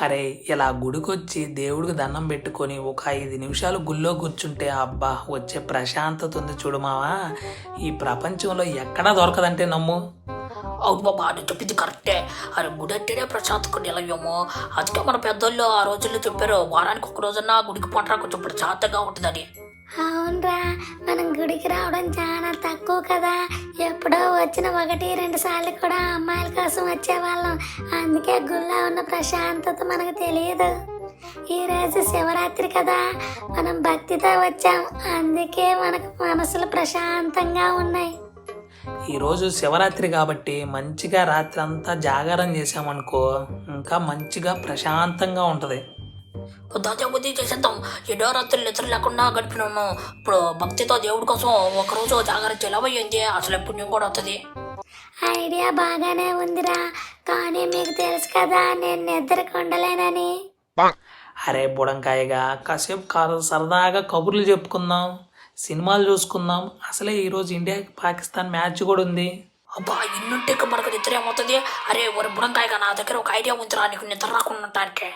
అరే ఇలా గుడికొచ్చి దేవుడికి దండం పెట్టుకొని ఒక 5 నిమిషాలు గుళ్ళో కూర్చుంటే అబ్బా వచ్చే ప్రశాంతత ఉంది చూడు మావా. ఈ ప్రపంచంలో ఎక్కడా దొరకదంటే నమ్ము. అవును బాబా, నువ్వు చెప్పింది కరెక్టే. అరే గుడి అంటేనే ప్రశాంతకు నిలయము. అందుకే మన పెద్దోళ్ళు ఆ రోజుల్లో చెప్పారు, వారానికి ఒక రోజున గుడికి పోటరా కొంచెం ప్రశాంతంగా ఉంటుందని. అవునరా, మనం గుడికి రావడం చాలా తక్కువ కదా. ఎప్పుడో వచ్చిన 1-2 సార్లు కూడా అమ్మాయిల కోసం వచ్చేవాళ్ళం. అందుకే గుళ్ళో ఉన్న ప్రశాంతత మనకు తెలియదు. ఈరోజు శివరాత్రి కదా, మనం భక్తితో వచ్చాం. అందుకే మనకు మనసులు ప్రశాంతంగా ఉన్నాయి. ఈరోజు శివరాత్రి కాబట్టి మంచిగా రాత్రి అంతా జాగారం చేసామనుకో ఇంకా మంచిగా ప్రశాంతంగా ఉంటుంది. పొద్దున బుద్ధి చేసేద్దాం. ఎన్నో రాత్రులు నిద్ర లేకుండా గడిపినాను. ఇప్పుడు భక్తితో దేవుడి కోసం ఒకరోజు జాగ్రత్త చెలవయ్యింది. అసలు పుణ్యం కూడా వస్తుంది. ఐడియా బాగానే ఉందిరా, కానీ మీకు తెలుసు కదా నేను నిద్రకు ఉండలేనని. అరే బుడంకాయగా కాసేపు సరదాగా కబుర్లు చెప్పుకుందాం, సినిమాలు చూసుకుందాం. అసలే ఈరోజు ఇండియా పాకిస్తాన్ మ్యాచ్ కూడా ఉంది. అబ్బా, ఇన్నుంటే మనకు నిద్ర ఏమవుతుంది. అరే ఒరి బుడంకాయగా, నా దగ్గర ఒక ఐడియా ఉందిరా నీకు నిద్ర రాకుండా ఉండటానికి.